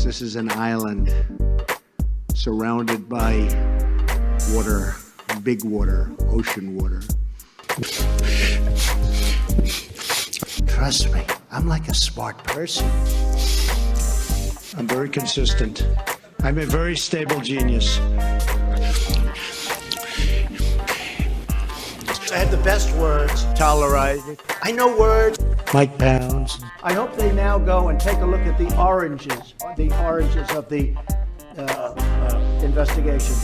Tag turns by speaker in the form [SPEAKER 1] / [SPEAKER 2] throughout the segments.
[SPEAKER 1] This is an island surrounded by water, big water, ocean water. Trust me, I'm like a smart person. I'm very consistent. I'm a very stable genius.
[SPEAKER 2] I had the best words. Tolerated. I know words.
[SPEAKER 1] Mike Pounds.
[SPEAKER 2] I hope they now go and take a look at the oranges of the investigation.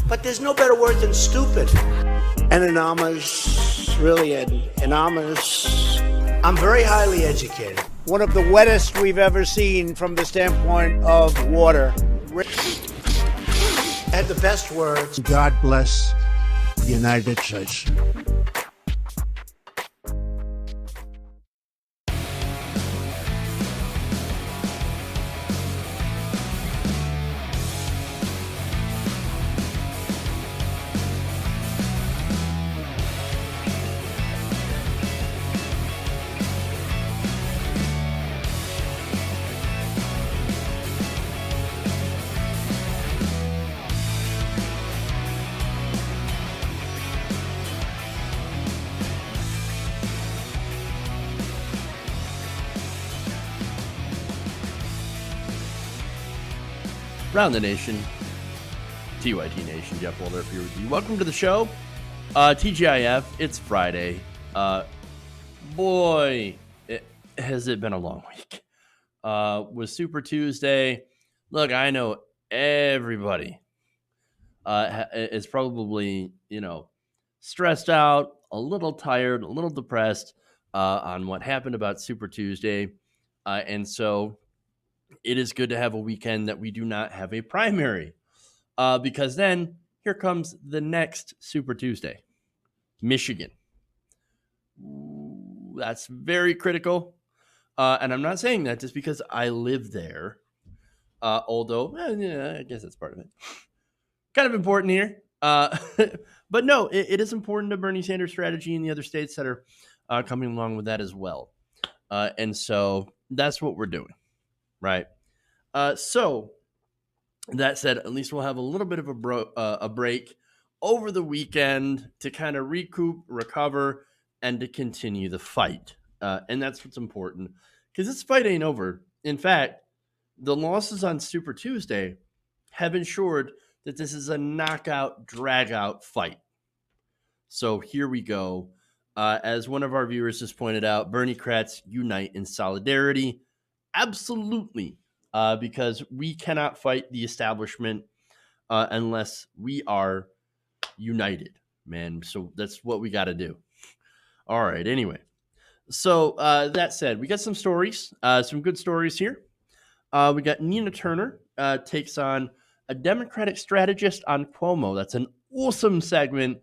[SPEAKER 2] But there's no better word than stupid.
[SPEAKER 1] Anonymous, really anonymous.
[SPEAKER 2] I'm very highly educated. One of the wettest we've ever seen from the standpoint of water. I had the best words.
[SPEAKER 1] God bless the United States.
[SPEAKER 3] Around the nation, TYT Nation, Jeff Walder here with you. Welcome to the show. TGIF, it's Friday. Boy, has it been a long week. With Super Tuesday, look, I know everybody is probably, stressed out, a little tired, a little depressed on what happened about Super Tuesday. And so it is good to have a weekend that we do not have a primary because then here comes the next Super Tuesday, Michigan. Ooh, that's very critical. And I'm not saying that just because I live there, although I guess that's part of it. Kind of important here. But no, it is important to Bernie Sanders' strategy and the other states that are coming along with that as well. And so that's what we're doing. Right. So that said, at least we'll have a little bit of a break over the weekend to kind of recoup, recover, and to continue the fight. And that's what's important because this fight ain't over. In fact, the losses on Super Tuesday have ensured that this is a knockout, drag-out fight. So here we go. As one of our viewers just pointed out, Bernie Kratz unite in solidarity. Absolutely, because we cannot fight the establishment unless we are united, man. So that's what we got to do. All right, anyway. So that said, we got some stories, some good stories here. We got Nina Turner takes on a Democratic strategist on Cuomo. That's an awesome segment.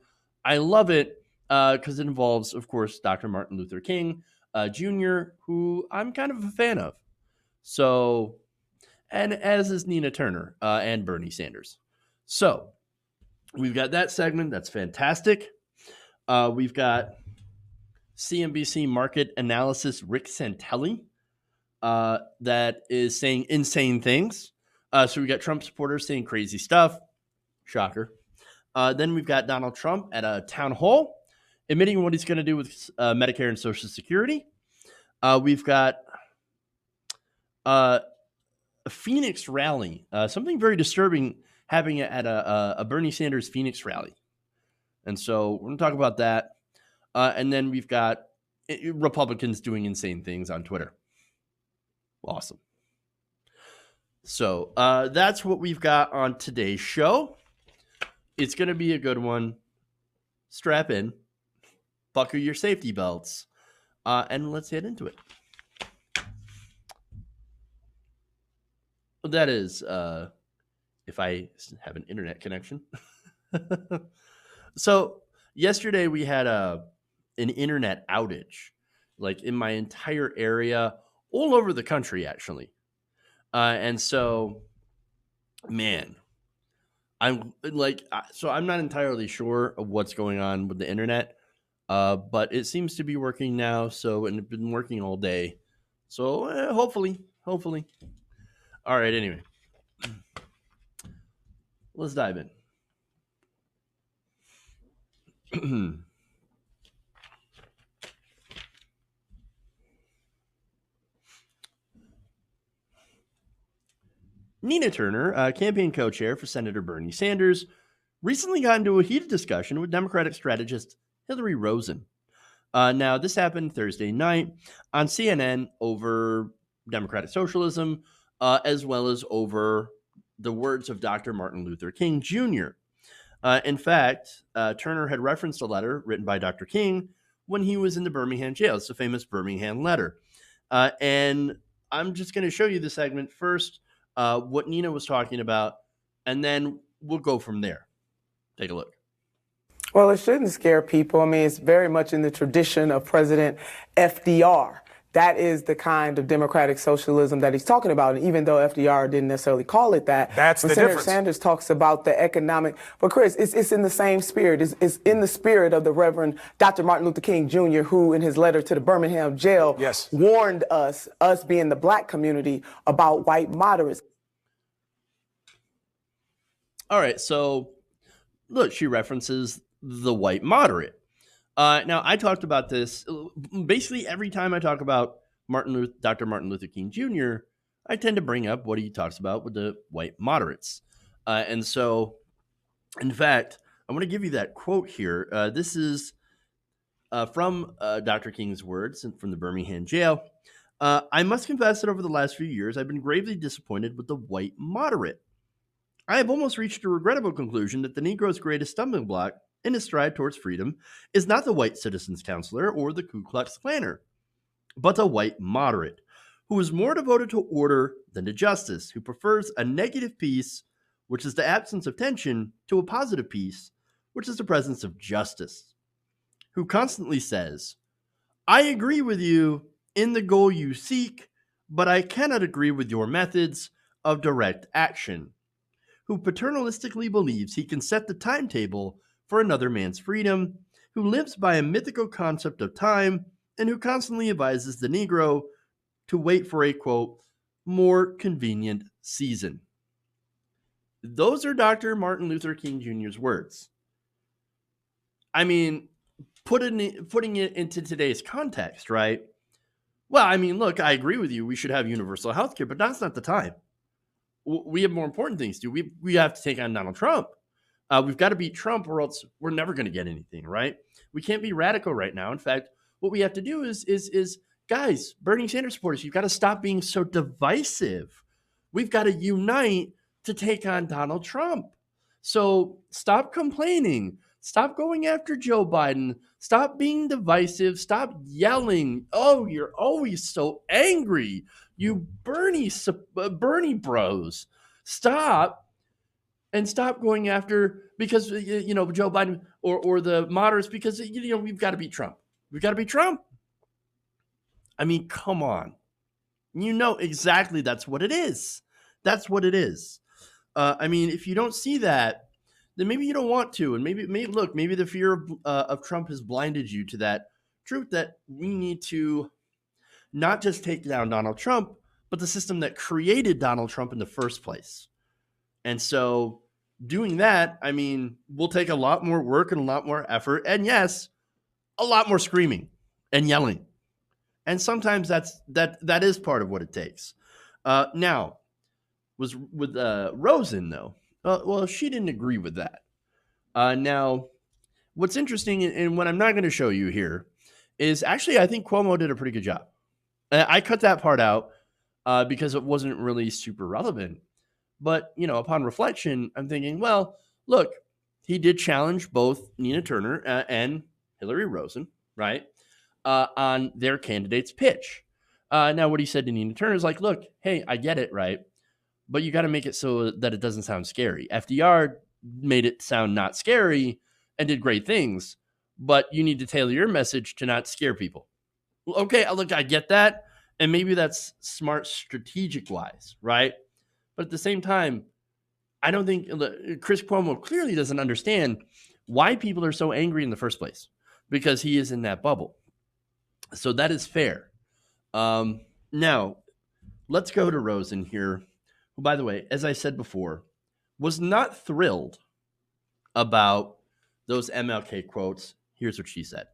[SPEAKER 3] I love it because it involves, of course, Dr. Martin Luther King Jr., who I'm kind of a fan of. So, and as is Nina Turner and Bernie Sanders. So, we've got that segment. That's fantastic. We've got CNBC market analysis Rick Santelli that is saying insane things. So, we got Trump supporters saying crazy stuff. Shocker. Then we've got Donald Trump at a town hall admitting what he's going to do with Medicare and Social Security. We've got a Phoenix rally, something very disturbing happening at a Bernie Sanders Phoenix rally. And so we're going to talk about that. And then we've got Republicans doing insane things on Twitter. Awesome. So that's what we've got on today's show. It's going to be a good one. Strap in, buckle your safety belts, and let's get into it. That is, if I have an internet connection. So yesterday we had an internet outage, like in my entire area, all over the country, actually. And so, man, I'm not entirely sure of what's going on with the internet, but it seems to be working now. So, and it's been working all day. So hopefully Hopefully. All right, anyway. Let's dive in. Nina Turner, campaign co-chair for Senator Bernie Sanders, recently got into a heated discussion with Democratic strategist Hillary Rosen. Now, this happened Thursday night on CNN over Democratic socialism, as well as over the words of Dr. Martin Luther King Jr. In fact, Turner had referenced a letter written by Dr. King when he was in the Birmingham jail. It's the famous Birmingham letter. And I'm just going to show you the segment first, what Nina was talking about, and then we'll go from there. Take a look.
[SPEAKER 4] Well, it shouldn't scare people. I mean, it's very much in the tradition of President FDR. That is the kind of democratic socialism that he's talking about. And even though FDR didn't necessarily call it that,
[SPEAKER 5] that's the
[SPEAKER 4] Senator
[SPEAKER 5] difference.
[SPEAKER 4] Sanders talks about the economic. But Chris, it's in the same spirit. It's in the spirit of the Reverend Dr. Martin Luther King Jr., who in his letter to the Birmingham jail warned us being the black community, about white moderates.
[SPEAKER 3] All right, so look, she references the white moderate. Now, I talked about this basically every time I talk about Dr. Martin Luther King Jr., I tend to bring up what he talks about with the white moderates. And so, in fact, I want to give you that quote here. This is from Dr. King's words from the Birmingham jail. I must confess that over the last few years, I've been gravely disappointed with the white moderate. I have almost reached a regrettable conclusion that the Negro's greatest stumbling block in his stride towards freedom is not the white citizens counselor or the Ku Klux Klaner, but a white moderate who is more devoted to order than to justice, who prefers a negative peace, which is the absence of tension, to a positive peace, which is the presence of justice, who constantly says, I agree with you in the goal you seek, but I cannot agree with your methods of direct action, who paternalistically believes he can set the timetable for another man's freedom, who lives by a mythical concept of time, and who constantly advises the Negro to wait for a, quote, more convenient season. Those are Dr. Martin Luther King Jr.'s words. I mean, putting it into today's context, right? Well, I mean, look, I agree with you. We should have universal health care, but that's not the time. We have more important things to do. We have to take on Donald Trump. We've got to beat Trump or else we're never going to get anything, right? We can't be radical right now. In fact, what we have to do is guys, Bernie Sanders supporters, you've got to stop being so divisive. We've got to unite to take on Donald Trump. So stop complaining. Stop going after Joe Biden. Stop being divisive. Stop yelling. Oh, you're always so angry. You Bernie bros. Stop. And stop going after, because, you know, Joe Biden or the moderates, because, you know, we've got to beat Trump. We've got to beat Trump. I mean, come on. You know exactly that's what it is. That's what it is. I mean, if you don't see that, then maybe you don't want to. And maybe the fear of Trump has blinded you to that truth that we need to not just take down Donald Trump, but the system that created Donald Trump in the first place. And so doing that, I mean, will take a lot more work and a lot more effort. And yes, a lot more screaming and yelling. And sometimes that is part of what it takes. Now, was with Rosen, though. Well, she didn't agree with that. Now, what's interesting, and what I'm not going to show you here, is actually I think Cuomo did a pretty good job. I cut that part out because it wasn't really super relevant. But, you know, upon reflection, I'm thinking, well, look, he did challenge both Nina Turner and Hillary Rosen, right, on their candidate's pitch. Now, what he said to Nina Turner is like, look, hey, I get it, right? But you got to make it so that it doesn't sound scary. FDR made it sound not scary and did great things, but you need to tailor your message to not scare people. Okay, look, I get that. And maybe that's smart strategic-wise, right? But at the same time, I don't think Chris Cuomo clearly doesn't understand why people are so angry in the first place, because he is in that bubble. So that is fair. Now, let's go to Rosen here, who, by the way, as I said before, was not thrilled about those MLK quotes. Here's what she said.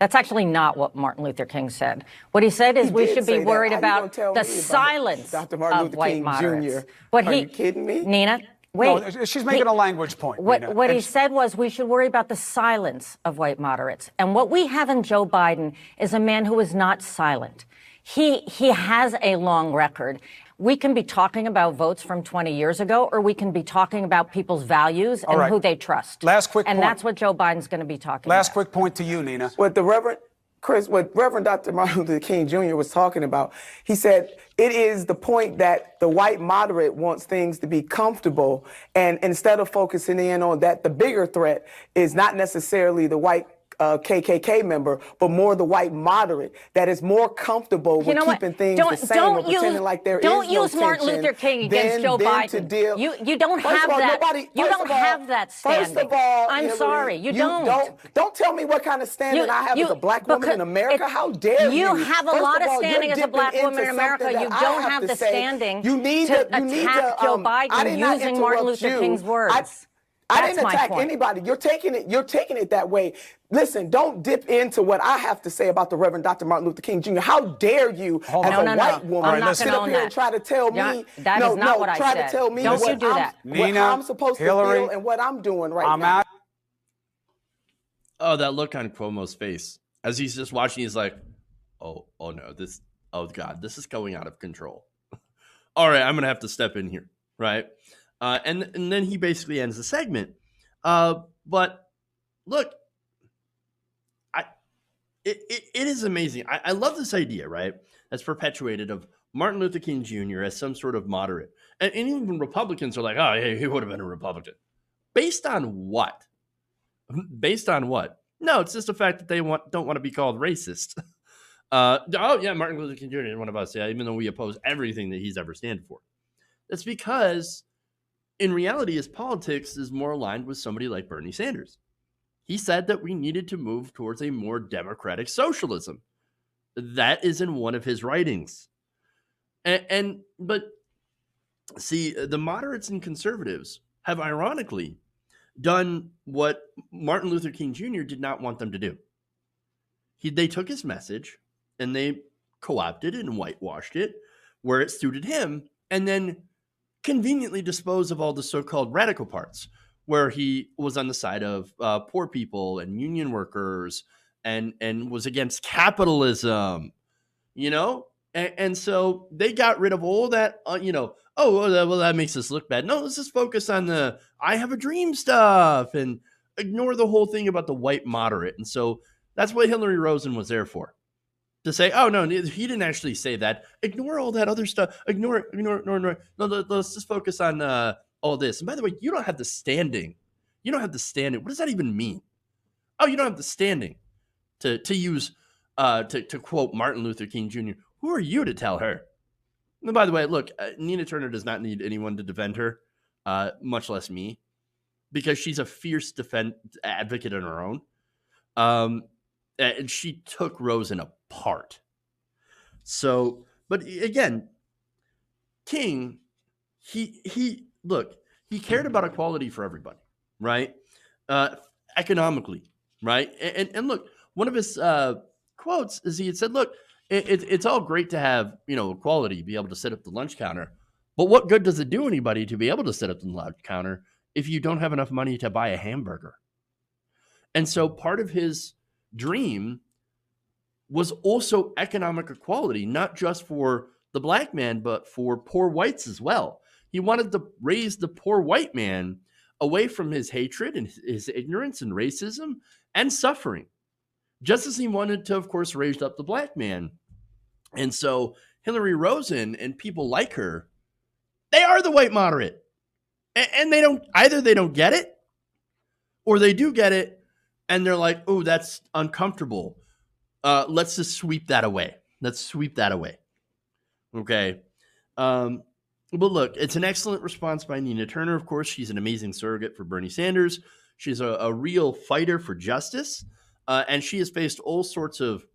[SPEAKER 5] That's actually not what Martin Luther King said. What he said is we should be worried about the silence of white moderates.
[SPEAKER 4] Are you kidding me?
[SPEAKER 5] Nina, wait.
[SPEAKER 6] No, she's making a language point.
[SPEAKER 5] What he said was we should worry about the silence of white moderates. And what we have in Joe Biden is a man who is not silent. He has a long record. We can be talking about votes from 20 years ago, or we can be talking about people's values and who they trust.
[SPEAKER 6] Last quick point.
[SPEAKER 5] And that's what Joe Biden's going to be talking about.
[SPEAKER 6] Last quick point to you, Nina.
[SPEAKER 4] What Reverend Dr. Martin Luther King Jr. was talking about, he said it is the point that the white moderate wants things to be comfortable, and instead of focusing in on that, the bigger threat is not necessarily the white KKK member, but more the white moderate that is more comfortable with keeping things the same or pretending like there is no tension.
[SPEAKER 5] Don't use Martin Luther King against Joe Biden. You don't have that. You don't have that standing.
[SPEAKER 4] First of all,
[SPEAKER 5] I'm sorry, you don't.
[SPEAKER 4] Don't tell me what kind of standing I have as a black woman in America. How dare you?
[SPEAKER 5] You have a lot of standing as a black woman in America. You don't have the standing to attack Joe Biden using Martin Luther King's words.
[SPEAKER 4] I didn't attack anybody. You're taking it that way. Listen, don't dip into what I have to say about the Reverend Dr. Martin Luther King Jr. How dare you, as a white woman, sit up here and try to tell me?
[SPEAKER 5] That is not what I said.
[SPEAKER 4] Try to tell me
[SPEAKER 5] what
[SPEAKER 4] I'm supposed to feel and what I'm doing right now.
[SPEAKER 3] Oh, that look on Cuomo's face as he's just watching. He's like, oh no, oh God, this is going out of control. All right, I'm gonna have to step in here, right? And then he basically ends the segment. But look, it is amazing. I love this idea, right? That's perpetuated of Martin Luther King Jr. as some sort of moderate. And even Republicans are like, oh, hey, he would have been a Republican. Based on what? Based on what? No, it's just the fact that they don't want to be called racist. Oh, yeah, Martin Luther King Jr. is one of us, yeah, even though we oppose everything that he's ever stand for. That's because in reality, his politics is more aligned with somebody like Bernie Sanders. He said that we needed to move towards a more democratic socialism. That is in one of his writings. But see, the moderates and conservatives have ironically done what Martin Luther King Jr. did not want them to do. They took his message and they co-opted it and whitewashed it where it suited him, and then conveniently dispose of all the so-called radical parts, where he was on the side of poor people and union workers and was against capitalism, and so they got rid of all that, that makes us look bad. No, let's just focus on the I have a dream stuff and ignore the whole thing about the white moderate. And so that's what Hillary Rosen was there for. To say, oh, no, he didn't actually say that. Ignore all that other stuff. Ignore it. No, let's just focus on all this. And by the way, you don't have the standing. You don't have the standing. What does that even mean? Oh, you don't have the standing to use, to quote Martin Luther King Jr. Who are you to tell her? And by the way, look, Nina Turner does not need anyone to defend her, much less me, because she's a fierce advocate on her own. And she took Rosen apart. So, but again, King, he cared about equality for everybody, right? Economically, right? And look, one of his quotes is he had said, look, it's all great to have, equality, be able to sit at the lunch counter, but what good does it do anybody to be able to sit at the lunch counter if you don't have enough money to buy a hamburger? And so part of his dream was also economic equality, not just for the black man, but for poor whites as well. He wanted to raise the poor white man away from his hatred and his ignorance and racism and suffering, just as he wanted to, of course, raise up the black man. And so Hillary Rosen and people like her, they are the white moderate. And they don't get it, or they do get it, and they're like, oh, that's uncomfortable. Let's just sweep that away. Okay. But look, it's an excellent response by Nina Turner. Of course, she's an amazing surrogate for Bernie Sanders. She's a real fighter for justice. And she has faced all sorts of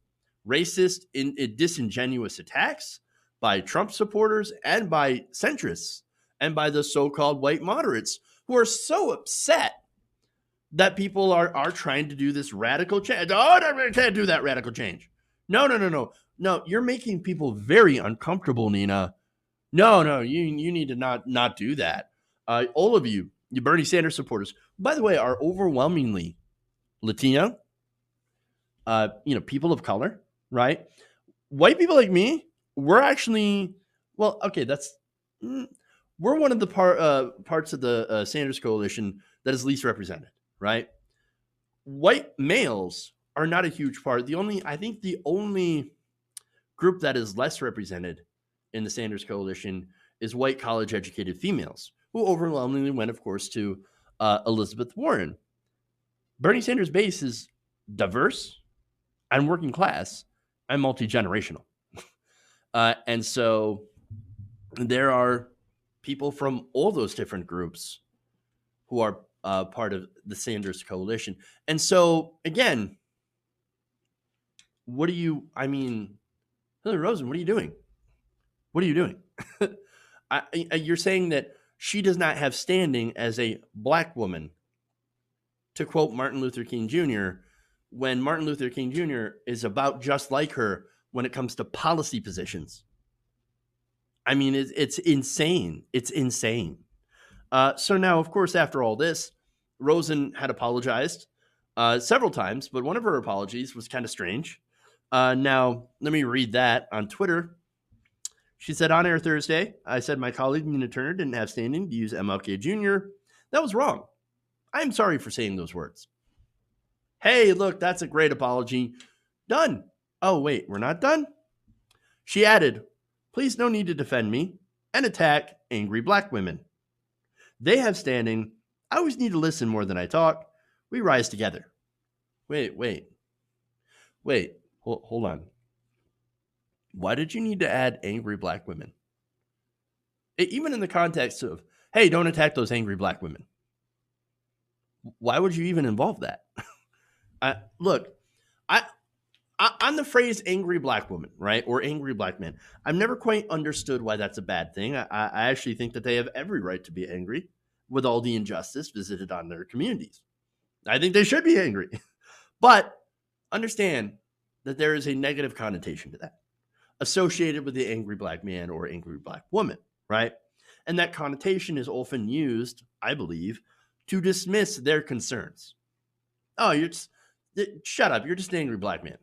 [SPEAKER 3] racist and disingenuous attacks by Trump supporters and by centrists and by the so-called white moderates who are so upset that people are trying to do this radical change. Oh, no, we can't do that radical change. No, you're making people very uncomfortable, Nina. No, you need to not do that. All of you Bernie Sanders supporters, by the way, are overwhelmingly Latino, people of color, right? White people like me, we're actually, well, okay, we're one of the parts of the Sanders coalition that is least represented, right? White males are not a huge part. I think the only group that is less represented in the Sanders coalition is white college-educated females, who overwhelmingly went, of course, to Elizabeth Warren. Bernie Sanders' base is diverse and working class and multi-generational. And so there are people from all those different groups who are part of the Sanders coalition. And so, again, Hillary Rosen, what are you doing? What are you doing? You're saying that she does not have standing as a black woman, to quote Martin Luther King Jr., when Martin Luther King Jr. is about just like her when it comes to policy positions. I mean, it's insane. It's insane. So now, of course, after all this, Rosen had apologized several times, but one of her apologies was kind of strange. Now, let me read that on Twitter. She said, on air Thursday, I said my colleague Nina Turner didn't have standing to use MLK Jr. That was wrong. I'm sorry for saying those words. Hey, look, that's a great apology. Done. Oh, wait, we're not done? She added, please no need to defend me and attack angry black women. They have standing. I always need to listen more than I talk. We rise together. Wait. Hold on. Why did you need to add angry black women? Even in the context of, hey, don't attack those angry black women. Why would you even involve that? Look, on the phrase angry black woman, right, or angry black man, I've never quite understood why that's a bad thing. I actually think that they have every right to be angry with all the injustice visited on their communities. I think they should be angry. But understand that there is a negative connotation to that associated with the angry black man or angry black woman, right? And that connotation is often used, I believe, to dismiss their concerns. Oh, shut up. You're just an angry black man,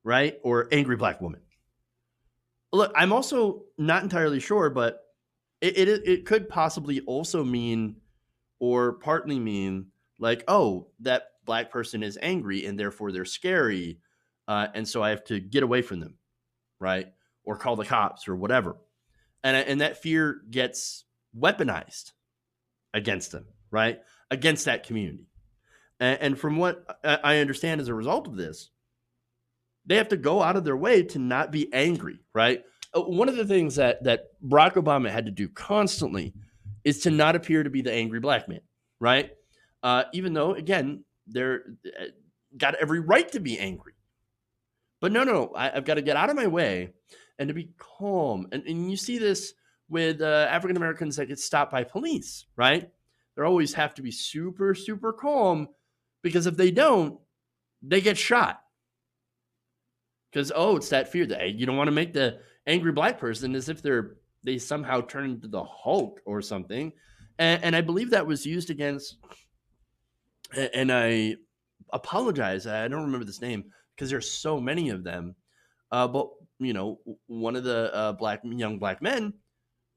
[SPEAKER 3] right? Or angry black woman. Look, I'm also not entirely sure, but it could possibly also mean, or partly mean, like, oh, that black person is angry and therefore they're scary, and so I have to get away from them, right? Or call the cops or whatever. And that fear gets weaponized against them, right? Against that community. And from what I understand as a result of this, they have to go out of their way to not be angry, right? One of the things that Barack Obama had to do constantly is to not appear to be the angry black man, right? Even though, again, they're got every right to be angry. But no, I've got to get out of my way and to be calm. And you see this with African Americans that get stopped by police, right? They always have to be super, super calm, because if they don't, they get shot. Because, it's that fear that you don't want to make the angry black person as if they somehow turn into the Hulk or something. And I believe that was used against, and I apologize, I don't remember this name because there's so many of them. But, one of the young black men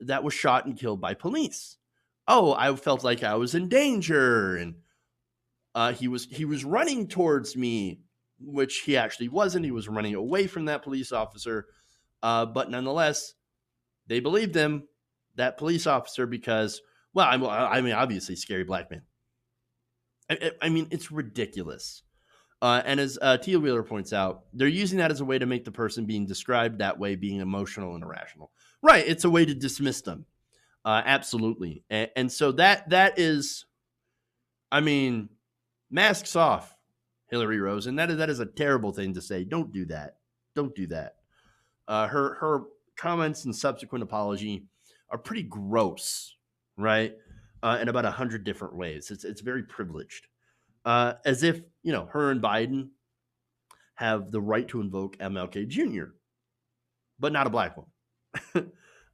[SPEAKER 3] that was shot and killed by police. Oh, I felt like I was in danger, and he was running towards me, which he actually wasn't. He was running away from that police officer. But nonetheless, they believed him, that police officer, because, obviously, scary black man. I mean, it's ridiculous. And as Tia Wheeler points out, they're using that as a way to make the person being described that way being emotional and irrational. Right. It's a way to dismiss them. Absolutely. And so that is, masks off, Hillary Rosen. That is a terrible thing to say. Don't do that. Don't do that. Her comments and subsequent apology are pretty gross, right? In about 100 different ways. It's very privileged. As if, her and Biden have the right to invoke MLK Jr., but not a black one.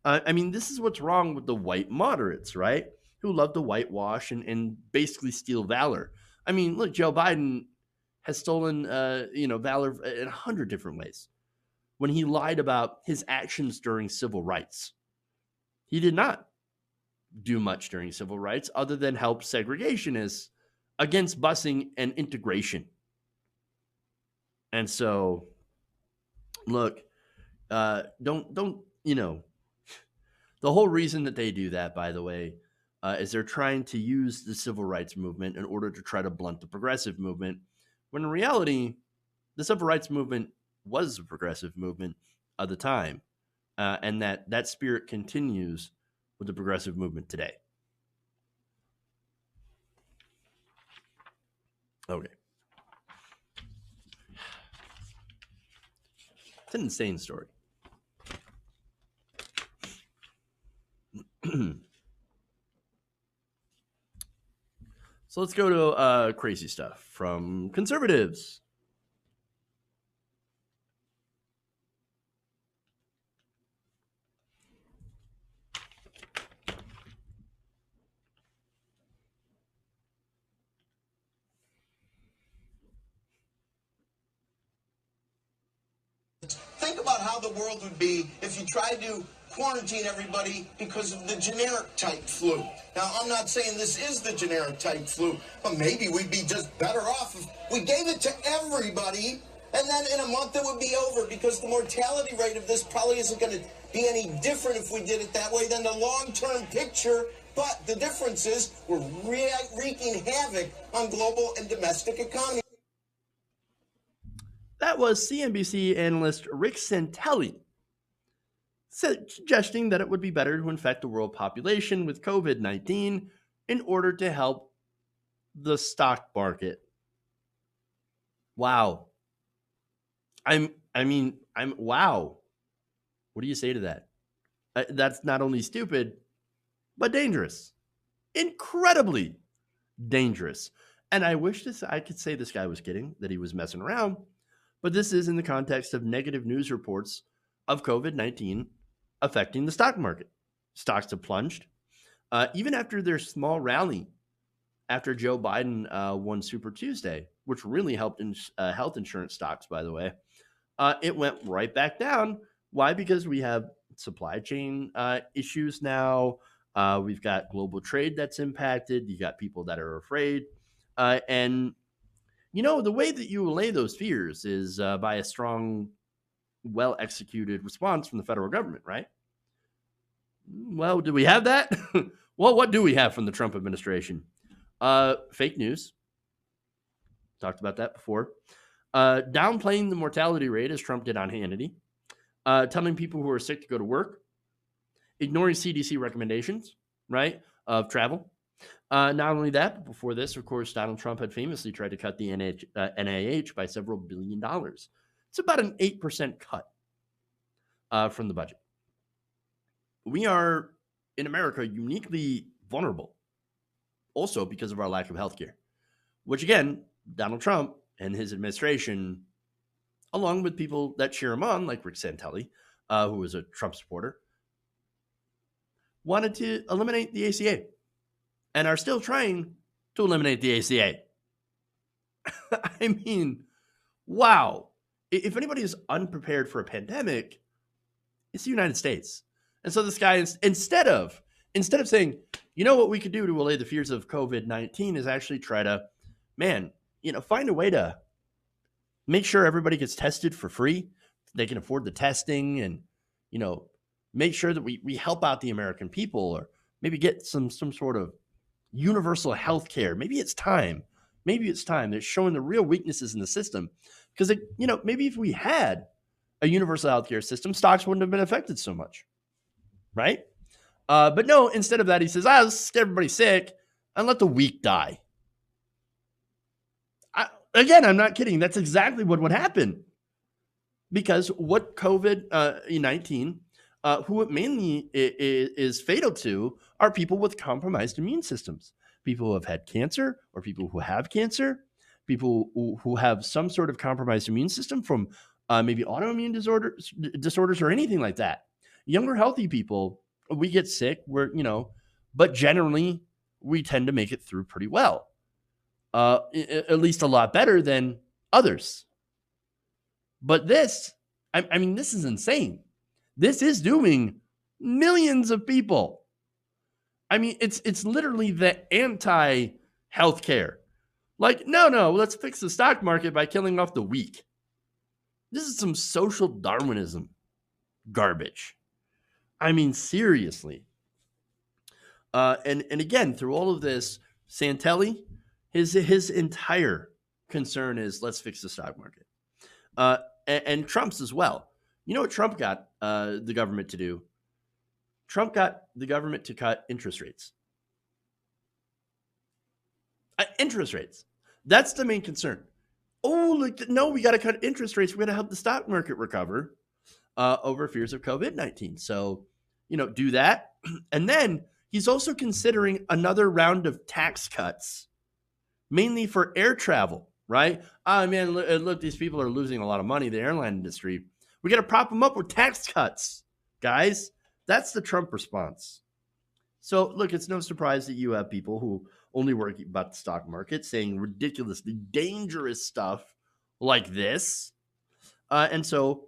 [SPEAKER 3] I mean, this is what's wrong with the white moderates, right? Who love to whitewash and basically steal valor. I mean, look, Joe Biden has stolen, valor in 100 different ways. When he lied about his actions during civil rights, he did not do much during civil rights other than help segregationists against busing and integration. And so, look, don't the whole reason that they do that, by the way, is they're trying to use the civil rights movement in order to try to blunt the progressive movement, when in reality, the civil rights movement was a progressive movement of the time, and that spirit continues with the progressive movement today. Okay. It's an insane story. So let's go to crazy stuff from conservatives.
[SPEAKER 7] Think about how the world would be if you tried to quarantine everybody because of the generic type flu. Now, I'm not saying this is the generic type flu, but maybe we'd be just better off if we gave it to everybody, and then in a month it would be over, because the mortality rate of this probably isn't going to be any different if we did it that way than the long-term picture. But the difference is we're wreaking havoc on global and domestic economy.
[SPEAKER 3] That was CNBC analyst Rick Santelli suggesting that it would be better to infect the world population with COVID-19 in order to help the stock market. Wow. Wow. What do you say to that? That's not only stupid, but dangerous. Incredibly dangerous. And I wish I could say this guy was kidding, that he was messing around, but this is in the context of negative news reports of COVID-19 affecting the stock market. Stocks have plunged. Even after their small rally after Joe Biden won Super Tuesday, which really helped health insurance stocks, by the way, it went right back down. Why? Because we have supply chain issues now. We've got global trade that's impacted. You got people that are afraid. And, the way that you allay those fears is by a strong, well-executed response from the federal government, right? Well, do we have that? Well, what do we have from the Trump administration? Fake news. Talked about that before. Downplaying the mortality rate, as Trump did on Hannity. Telling people who are sick to go to work. Ignoring CDC recommendations, right, of travel. Not only that, but before this, of course, Donald Trump had famously tried to cut the NIH by several $1 billion. It's about an 8% cut from the budget. We are, in America, uniquely vulnerable, also because of our lack of healthcare, which, again, Donald Trump and his administration, along with people that cheer him on, like Rick Santelli, who was a Trump supporter, wanted to eliminate the ACA and are still trying to eliminate the ACA. I mean, wow. If anybody is unprepared for a pandemic, it's the United States. And so this guy, instead of saying, what we could do to allay the fears of COVID-19 is actually try to, find a way to make sure everybody gets tested for free. They can afford the testing and, make sure that we help out the American people, or maybe get some sort of universal health care. Maybe it's time. They're showing the real weaknesses in the system. Because, maybe if we had a universal healthcare system, stocks wouldn't have been affected so much. Right? But no, instead of that, he says, let's get everybody sick and let the weak die. Again, I'm not kidding. That's exactly what would happen. Because what COVID-19 who it mainly is fatal to are people with compromised immune systems, people who have had cancer or people who have cancer, people who have some sort of compromised immune system from maybe autoimmune disorders or anything like that. Younger, healthy people, we get sick, but generally we tend to make it through pretty well, at least a lot better than others. But this, I mean, this is insane. This is dooming millions of people. I mean, it's literally the anti-healthcare. Like, no, let's fix the stock market by killing off the weak. This is some social Darwinism garbage. I mean, seriously. And again, through all of this, Santelli, his entire concern is let's fix the stock market. And Trump's as well. You know what Trump got the government to do? Trump got the government to cut interest rates. Interest rates. That's the main concern. Oh, look, no, we got to cut interest rates. We got to help the stock market recover over fears of COVID-19. So, do that. And then he's also considering another round of tax cuts, mainly for air travel, right? Oh, man, look, these people are losing a lot of money, the airline industry. We got to prop them up with tax cuts, guys. That's the Trump response. So, look, it's no surprise that you have people who only worry about the stock market saying ridiculously dangerous stuff like this. And so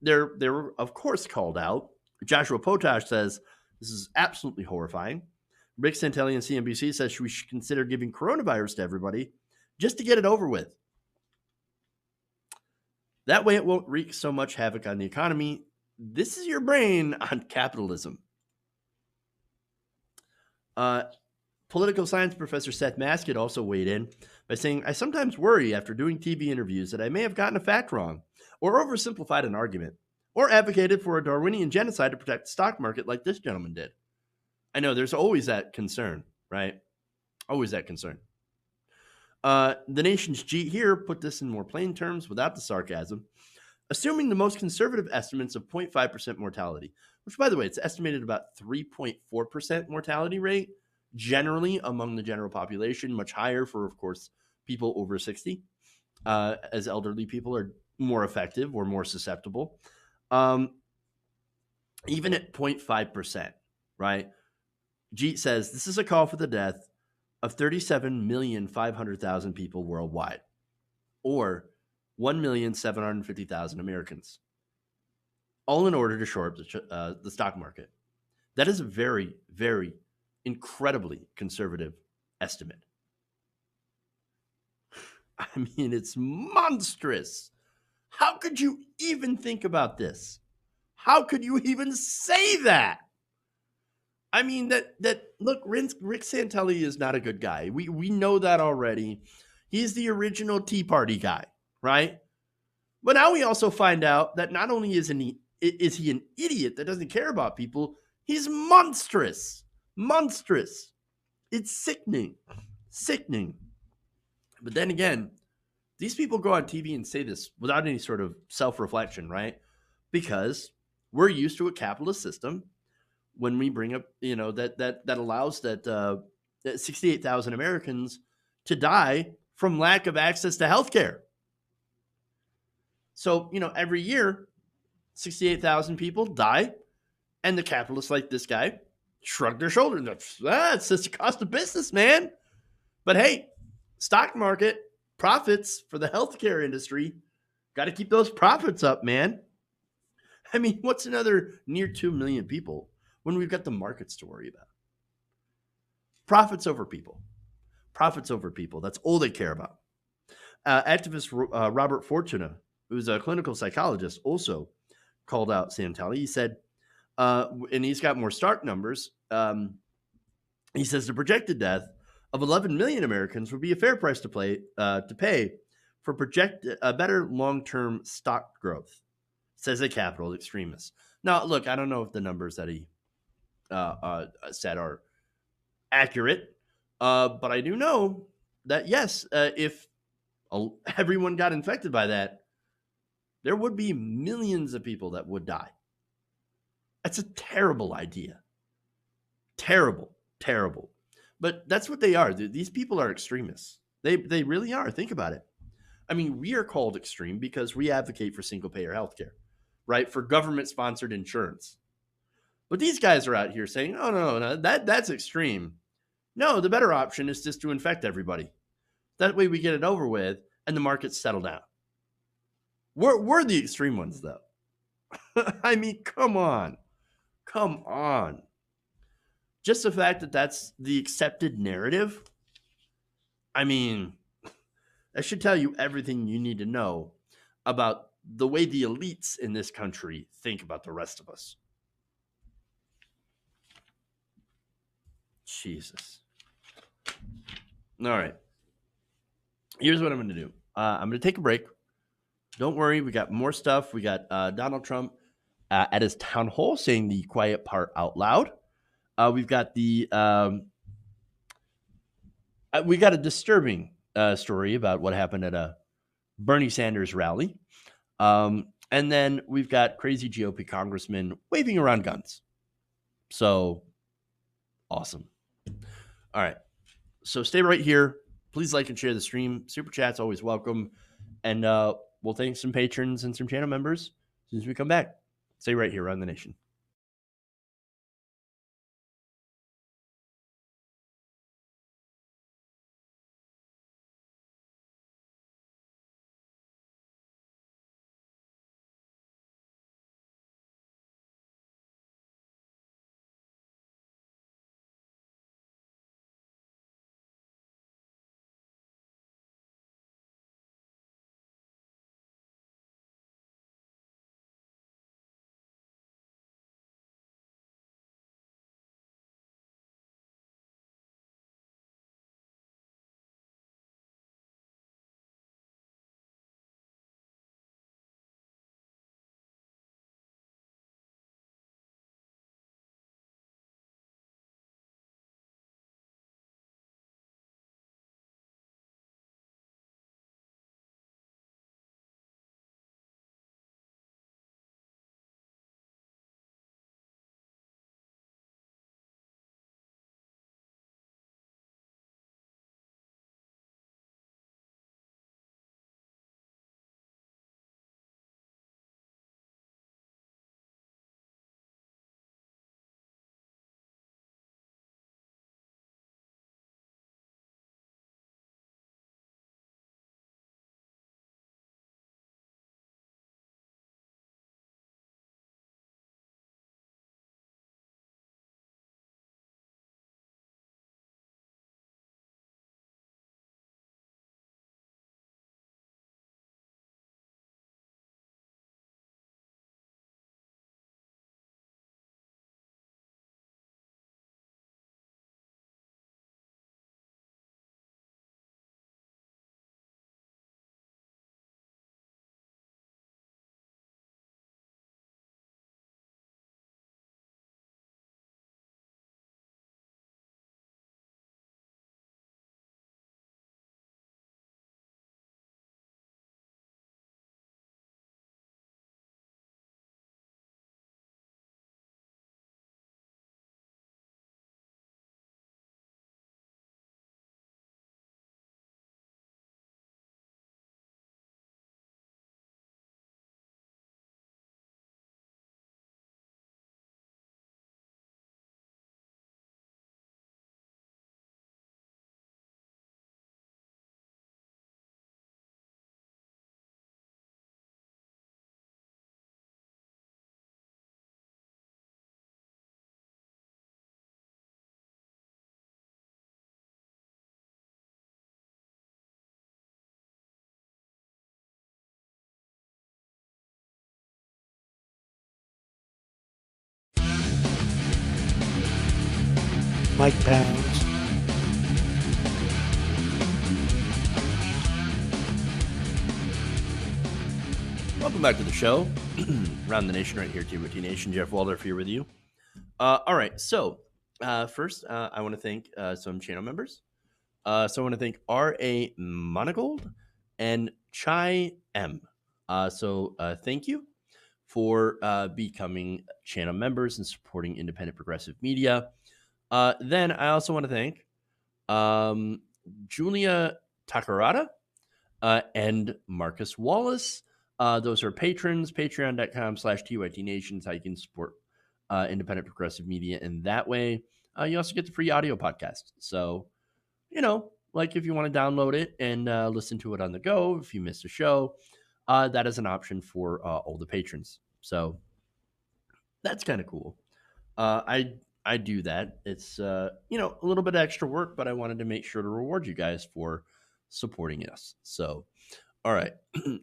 [SPEAKER 3] they were, of course, called out. Joshua Potash says, this is absolutely horrifying. Rick Santelli on CNBC says we should consider giving coronavirus to everybody just to get it over with. That way it won't wreak so much havoc on the economy. This is your brain on capitalism. Political science professor Seth Maskett also weighed in by saying, I sometimes worry after doing TV interviews that I may have gotten a fact wrong or oversimplified an argument or advocated for a Darwinian genocide to protect the stock market like this gentleman did. I know there's always that concern, right? Always that concern. The Nation's G here put this in more plain terms without the sarcasm. Assuming the most conservative estimates of 0.5% mortality, which, by the way, it's estimated about 3.4% mortality rate, generally among the general population, much higher for, of course, people over 60, as elderly people are more effective or more susceptible. Even at 0.5%, right? Jeet says this is a call for the death of 37,500,000 people worldwide, or 1,750,000 Americans, all in order to shore up the stock market. That is a very, very incredibly conservative estimate. I mean, it's monstrous. How could you even think about this? How could you even say that? I mean, look, Rick Santelli is not a good guy. We know that already. He's the original Tea Party guy, right? But now we also find out that not only is he an idiot that doesn't care about people, he's monstrous. Monstrous. It's sickening. Sickening. But then again, these people go on TV and say this without any sort of self-reflection, right? Because we're used to a capitalist system when we bring up, that allows that 68,000 Americans to die from lack of access to healthcare. So, every year, 68,000 people die, and the capitalists like this guy shrug their shoulders. It's just the cost of business, man. But hey, stock market profits for the healthcare industry, got to keep those profits up, man. I mean, what's another near 2 million people when we've got the markets to worry about? Profits over people. Profits over people. That's all they care about. Activist Robert Fortuna, who's a clinical psychologist, also called out Santelli. He said, and he's got more stark numbers. He says the projected death of 11 million Americans would be a fair price to pay for better long-term stock growth, says a capital extremist. Now, look, I don't know if the numbers that he said are accurate, but I do know that, yes, if everyone got infected by that, there would be millions of people that would die. That's a terrible idea. Terrible, terrible. But that's what they are. These people are extremists. They really are. Think about it. I mean, we are called extreme because we advocate for single payer healthcare, right? For government sponsored insurance. But these guys are out here saying, "Oh no, that's extreme." No, the better option is just to infect everybody. That way we get it over with and the markets settle down. We're the extreme ones, though. I mean, come on. Come on. Just the fact that that's the accepted narrative, I mean, that should tell you everything you need to know about the way the elites in this country think about the rest of us. Jesus. All right. Here's what I'm going to do. I'm going to take a break. Don't worry. We got more stuff. We got Donald Trump at his town hall saying the quiet part out loud. We've got we got a disturbing story about what happened at a Bernie Sanders rally. And then we've got crazy GOP congressmen waving around guns. So awesome. All right. So stay right here. Please like and share the stream. Super chat's always welcome. And we'll thank some patrons and some channel members as soon as we come back. Stay right here on The Nation.
[SPEAKER 1] Mike Pounds.
[SPEAKER 3] Welcome back to the show. Around the Nation right here, TWT Nation. Jeff Waldorf here with you. All right. So first, I want to thank some channel members. So I want to thank R.A. Monagold and Chai M. So thank you for becoming channel members and supporting independent progressive media. Then I also want to thank Julia Takarada and Marcus Wallace. Those are patrons, patreon.com/TYTNation is how you can support independent progressive media in that way. You also get the free audio podcast. So, like if you want to download it and listen to it on the go, if you missed a show, that is an option for all the patrons. So that's kind of cool. I do that. It's a little bit of extra work, but I wanted to make sure to reward you guys for supporting us. So, all right.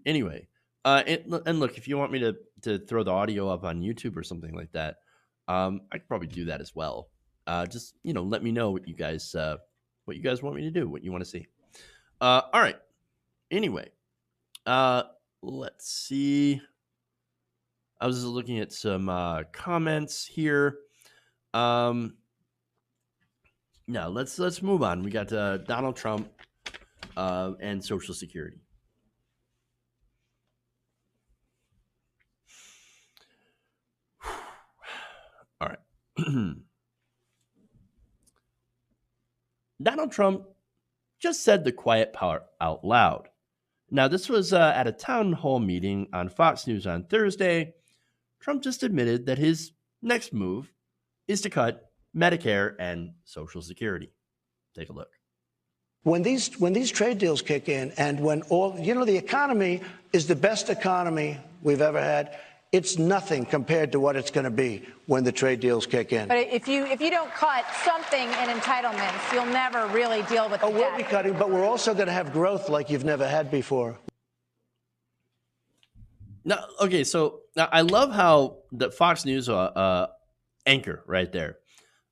[SPEAKER 3] Anyway, and look, if you want me to throw the audio up on YouTube or something like that, I could probably do that as well. Just let me know what you guys want me to do, what you want to see. All right. Anyway, let's see. I was just looking at some comments here. Now let's move on. We got Donald Trump and Social Security. All right. Donald Trump just said the quiet part out loud. Now, this was at a town hall meeting on Fox News on Thursday. Trump just admitted that his next move is to cut Medicare and Social Security. Take a look.
[SPEAKER 1] When these trade deals kick in, and when the economy is the best economy we've ever had, it's nothing compared to what it's going to be when the trade deals kick in.
[SPEAKER 8] But if you don't cut something in entitlements, you'll never really deal with the debt.
[SPEAKER 1] We'll be cutting, but we're also going to have growth like you've never had before.
[SPEAKER 3] Now, okay, so now I love how the Fox News anchor right there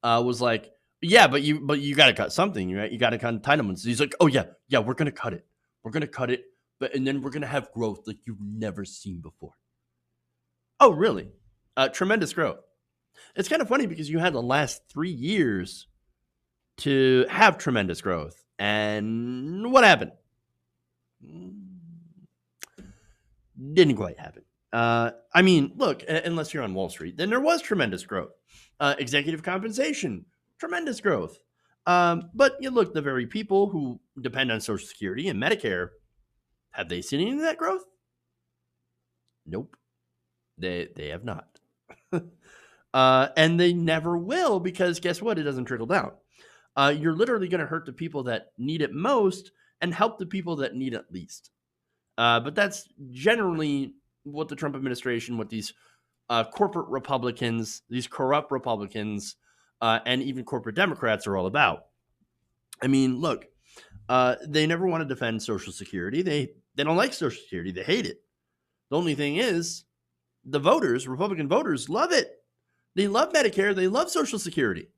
[SPEAKER 3] was like, yeah, but you got to cut something, right? You got to cut entitlements. He's like, oh yeah, we're going to cut it. We're going to cut it, and then we're going to have growth like you've never seen before. Oh, really? Tremendous growth. It's kind of funny because you had the last 3 years to have tremendous growth. And what happened? Didn't quite happen. I mean, look, unless you're on Wall Street, then there was tremendous growth. Executive compensation, tremendous growth. But you look, the very people who depend on Social Security and Medicare, have they seen any of that growth? Nope. They have not. And they never will, because guess what? It doesn't trickle down. You're literally going to hurt the people that need it most and help the people that need it least. But that's generally what the Trump administration, what these corporate Republicans, these corrupt Republicans, and even corporate Democrats are all about. I mean, look, they never want to defend Social Security. They don't like Social Security. They hate it. The only thing is, the voters, Republican voters, love it. They love Medicare. They love Social Security.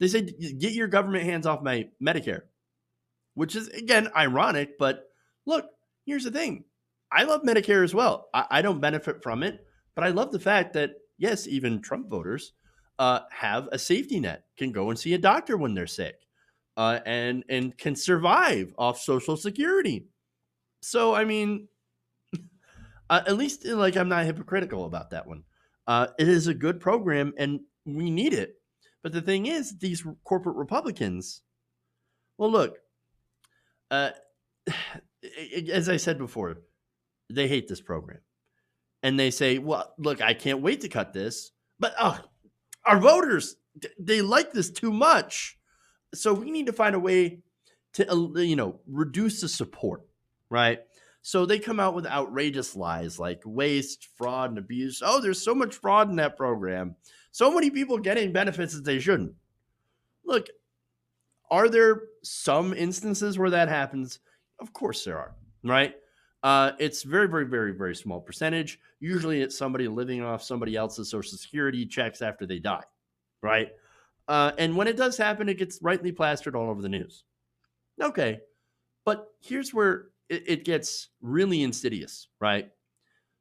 [SPEAKER 3] They say, get your government hands off my Medicare, which is, again, ironic. But look, here's the thing. I love Medicare as well. I don't benefit from it, but I love the fact that, yes, even Trump voters have a safety net, can go and see a doctor when they're sick, and can survive off Social Security. So, I mean, at least I'm not hypocritical about that one. It is a good program and we need it. But the thing is, these corporate Republicans, well, look, as I said before, they hate this program. And they say, well, look, I can't wait to cut this. But our voters, they like this too much. So we need to find a way to, reduce the support, right? So they come out with outrageous lies like waste, fraud, and abuse. Oh, there's so much fraud in that program. So many people getting benefits that they shouldn't. Look, are there some instances where that happens? Of course there are, right? It's very, very, very, very small percentage. Usually it's somebody living off somebody else's Social Security checks after they die, right? And when it does happen, it gets rightly plastered all over the news. Okay, but here's where it gets really insidious, right?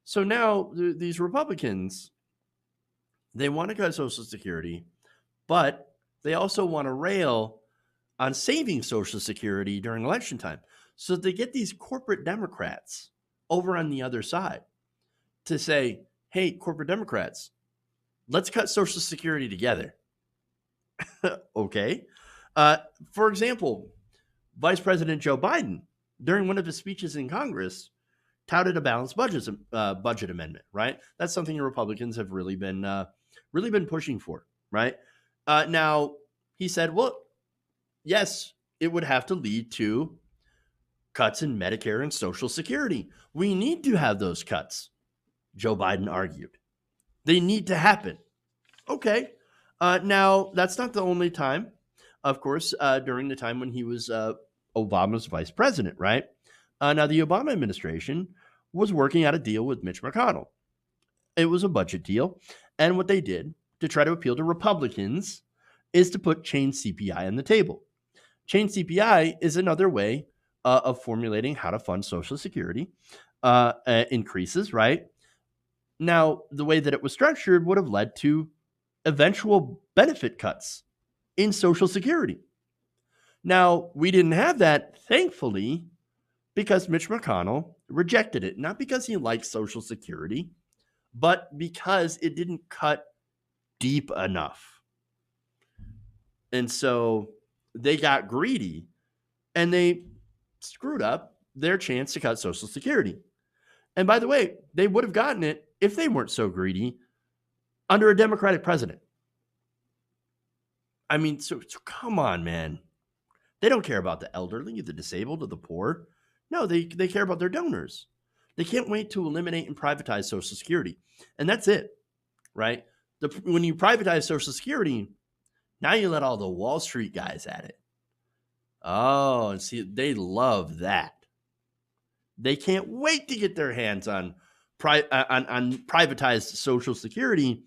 [SPEAKER 3] So now these Republicans, they want to cut Social Security, but they also want to rail on saving Social Security during election time. So they get these corporate Democrats over on the other side to say, hey, corporate Democrats, let's cut Social Security together. Okay. For example, Vice President Joe Biden, during one of his speeches in Congress, touted a balanced budget amendment, right? That's something the Republicans have really been pushing for, right? Now, he said, well, yes, it would have to lead to cuts in Medicare and Social Security. We need to have those cuts, Joe Biden argued. They need to happen. Okay. Now, that's not the only time. Of course, during the time when he was Obama's vice president, right? Now, the Obama administration was working out a deal with Mitch McConnell. It was a budget deal. And what they did to try to appeal to Republicans is to put chain CPI on the table. Chain CPI is another way of formulating how to fund Social Security increases, right? Now, the way that it was structured would have led to eventual benefit cuts in Social Security. Now, we didn't have that, thankfully, because Mitch McConnell rejected it. Not because he liked Social Security, but because it didn't cut deep enough. And so they got greedy and they screwed up their chance to cut Social Security. And by the way, they would have gotten it if they weren't so greedy under a Democratic president. I mean, so come on, man. They don't care about the elderly, the disabled, or the poor. No, they care about their donors. They can't wait to eliminate and privatize Social Security. And that's it, right? When you privatize Social Security, now you let all the Wall Street guys at it. Oh, and see, they love that. They can't wait to get their hands on privatized Social Security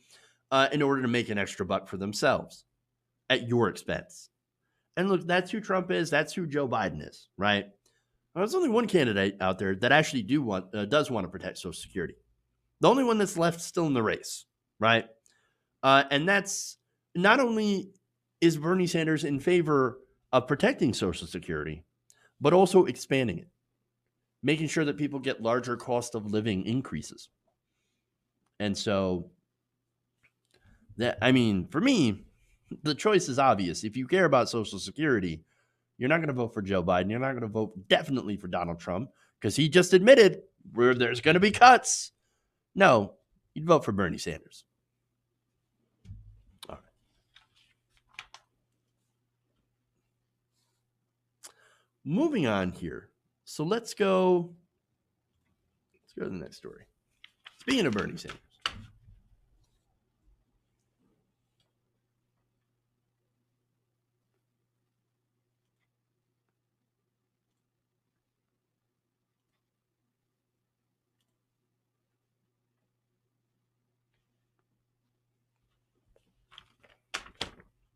[SPEAKER 3] in order to make an extra buck for themselves at your expense. And look, that's who Trump is. That's who Joe Biden is, right? Well, there's only one candidate out there that actually does want to protect Social Security. The only one that's left still in the race, right? And that's not only is Bernie Sanders in favor of protecting Social Security, but also expanding it, making sure that people get larger cost of living increases. And so, for me, the choice is obvious. If you care about Social Security, you're not going to vote for Joe Biden. You're not going to vote definitely for Donald Trump because he just admitted where there's going to be cuts. No, you'd vote for Bernie Sanders. All right. Moving on here. So let's go to the next story. Speaking of Bernie Sanders.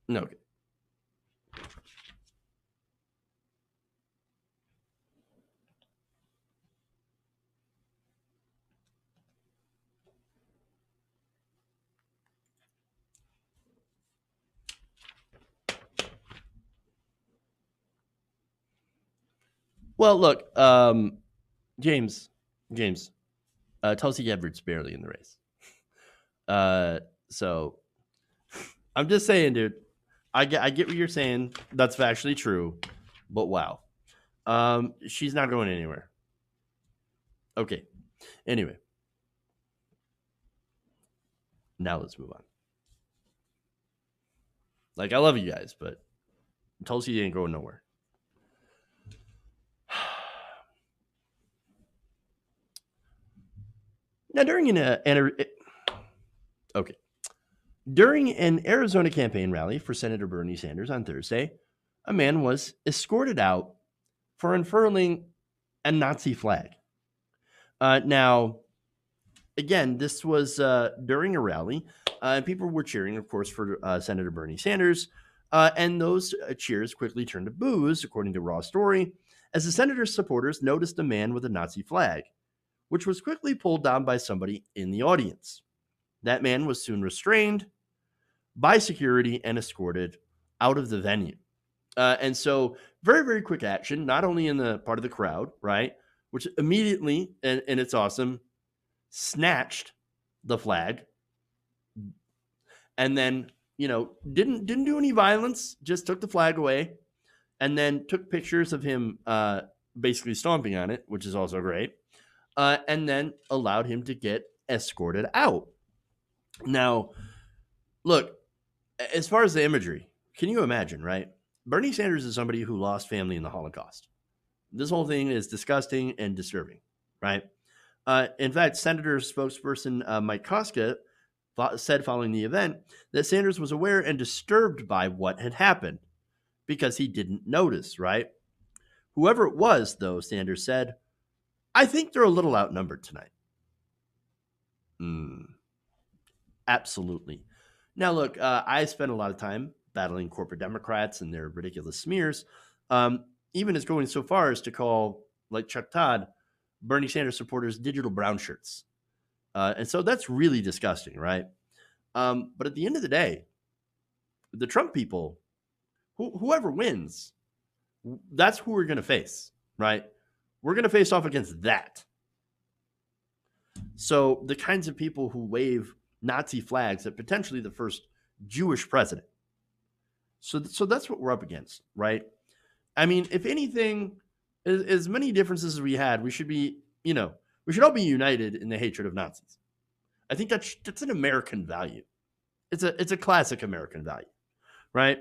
[SPEAKER 3] No. Okay. Well, look, James, Tulsi Gabbard's barely in the race. So I'm just saying, dude, I get what you're saying. That's factually true, but wow. She's not going anywhere. Okay. Anyway. Now let's move on. Like, I love you guys, but Tulsi ain't going nowhere. Now, during an Arizona campaign rally for Senator Bernie Sanders on Thursday, a man was escorted out for unfurling a Nazi flag. Now, again, this was during a rally. People were cheering, of course, for Senator Bernie Sanders. And those cheers quickly turned to boos, according to Raw Story, as the senator's supporters noticed a man with a Nazi flag, which was quickly pulled down by somebody in the audience. That man was soon restrained by security and escorted out of the venue. And so very, very quick action, not only in the part of the crowd, right, which immediately, and it's awesome, snatched the flag, and then, didn't do any violence, just took the flag away, and then took pictures of him basically stomping on it, which is also great, and then allowed him to get escorted out. Now, look, as far as the imagery, can you imagine, right? Bernie Sanders is somebody who lost family in the Holocaust. This whole thing is disgusting and disturbing, right? In fact, Senator spokesperson Mike Koska said following the event that Sanders was aware and disturbed by what had happened because he didn't notice, right? Whoever it was, though, Sanders said, I think they're a little outnumbered tonight. Absolutely. Now, look, I spent a lot of time battling corporate Democrats and their ridiculous smears, even as going so far as to call, like Chuck Todd, Bernie Sanders supporters digital brown shirts. And so that's really disgusting, right? But at the end of the day, the Trump people, whoever wins, that's who we're going to face, right? We're going to face off against that. So the kinds of people who wave Nazi flags at potentially the first Jewish president. So that's what we're up against, right? I mean, if anything, as many differences as we had, we should be, we should all be united in the hatred of Nazis. I think that's an American value. It's a classic American value, right?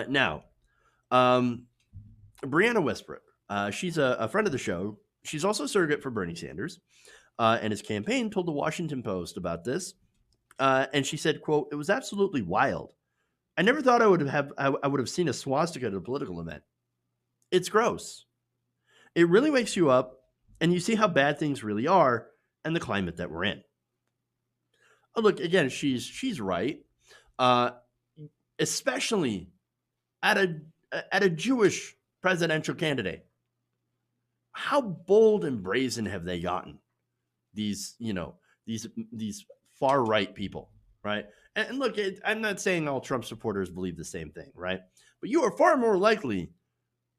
[SPEAKER 3] Now, Brianna Westbrook, she's a friend of the show. She's also a surrogate for Bernie Sanders, and his campaign told the Washington Post about this. And she said, quote, "It was absolutely wild. I never thought I would have seen a swastika at a political event. It's gross. It really wakes you up, and you see how bad things really are and the climate that we're in." Oh, look, again, she's right, especially at a Jewish presidential candidate. How bold and brazen have they gotten? These far right people, right? And look, I'm not saying all Trump supporters believe the same thing, right? But you are far more likely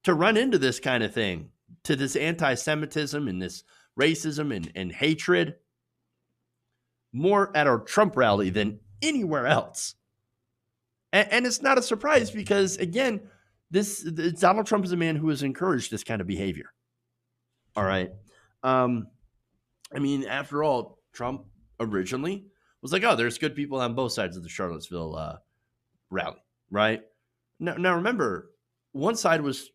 [SPEAKER 3] to run into this kind of thing, to this anti-Semitism and this racism and hatred, more at our Trump rally than anywhere else. And it's not a surprise because, again, Donald Trump is a man who has encouraged this kind of behavior. All right. I mean, after all, Trump originally was like, oh, there's good people on both sides of the Charlottesville rally, right? Now, remember, one side was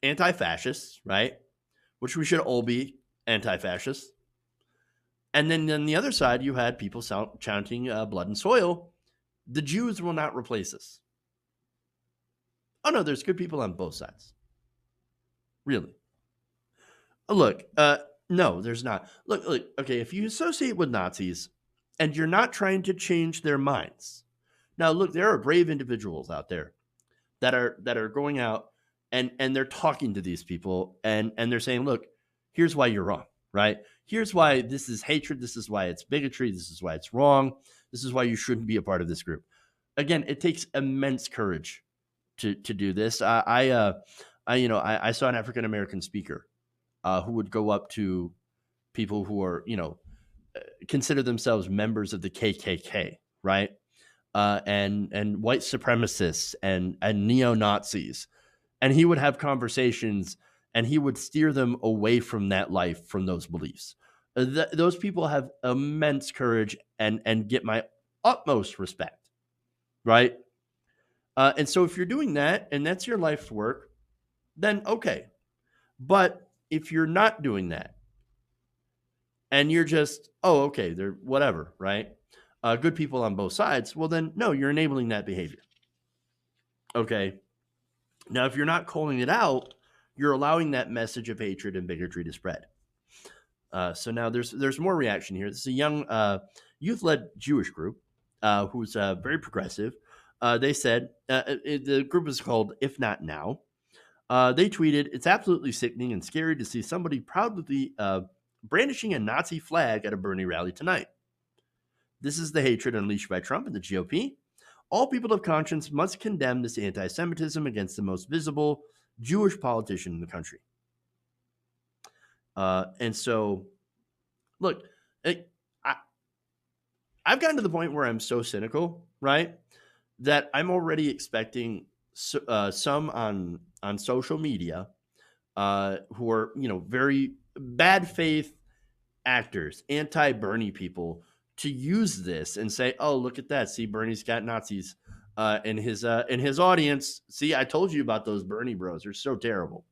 [SPEAKER 3] anti-fascist, right? Which we should all be anti-fascist. And then on the other side, you had people chanting blood and soil. The Jews will not replace us. Oh, no, there's good people on both sides. Really. Look, no, there's not. Look, okay, if you associate with Nazis and you're not trying to change their minds. Now, look, there are brave individuals out there that are going out and they're talking to these people and they're saying, look, here's why you're wrong, right? Here's why this is hatred. This is why it's bigotry. This is why it's wrong. This is why you shouldn't be a part of this group. Again, it takes immense courage to do this. I saw an African-American speaker who would go up to people who are, consider themselves members of the KKK, right? And white supremacists and neo-Nazis. And he would have conversations and he would steer them away from that life, from those beliefs. Those people have immense courage and get my utmost respect, right? And so if you're doing that and that's your life's work, then okay. But if you're not doing that and you're just, oh, okay, they're whatever, right? Good people on both sides, well then, no, you're enabling that behavior. Okay. Now, if you're not calling it out, you're allowing that message of hatred and bigotry to spread. So now there's more reaction here. This is a young youth-led Jewish group who's very progressive. They said, the group is called If Not Now. They tweeted, "It's absolutely sickening and scary to see somebody proudly brandishing a Nazi flag at a Bernie rally tonight. This is the hatred unleashed by Trump and the GOP. All people of conscience must condemn this anti-Semitism against the most visible Jewish politician in the country." And so, look, I've gotten to the point where I'm so cynical, right, that I'm already expecting some on social media who are, very bad faith actors, anti-Bernie people, to use this and say, "Oh, look at that! See, Bernie's got Nazis in his audience. See, I told you about those Bernie bros. They're so terrible."